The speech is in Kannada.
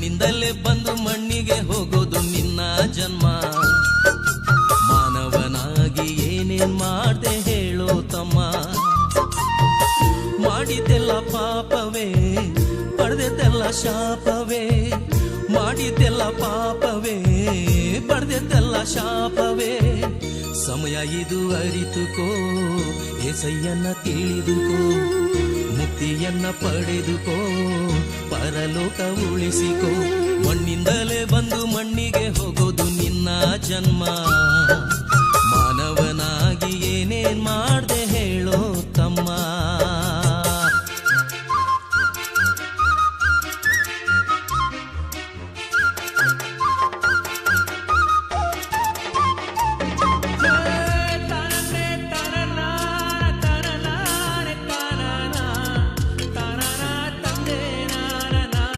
ಮಣ್ಣಿಂದಲೇ ಬಂದು ಮಣ್ಣಿಗೆ ಹೋಗೋದು ನಿನ್ನ ಜನ್ಮ. ಮಾನವನಾಗಿ ಏನೇನ್ ಮಾಡ್ದೆ ಹೇಳೋ ತಮ್ಮ. ಮಾಡಿದ್ದೆಲ್ಲ ಪಾಪವೇ, ಪಡೆದೆಲ್ಲ ಶಾಪವೇ. ಮಾಡಿದ್ದೆಲ್ಲ ಪಾಪವೇ, ಪಡೆದೆಲ್ಲ ಶಾಪವೇ. ಸಮಯ ಇದು ಅರಿತುಕೋ, ಏಸಯ್ಯನ್ನ ತಿಳಿದುಕೋ, ಮುಕ್ತಿಯನ್ನ ಪಡೆದುಕೋ, ಪರಲೋಕ ಉಳಿಸಿಕೋ. ಮಣ್ಣಿಂದಲೇ ಬಂದು ಮಣ್ಣಿಗೆ ಹೋಗೋದು ನಿನ್ನ ಜನ್ಮ. ಮಾನವನಾಗಿ ಏನೇನ್ ಮಾಡ್ದೆ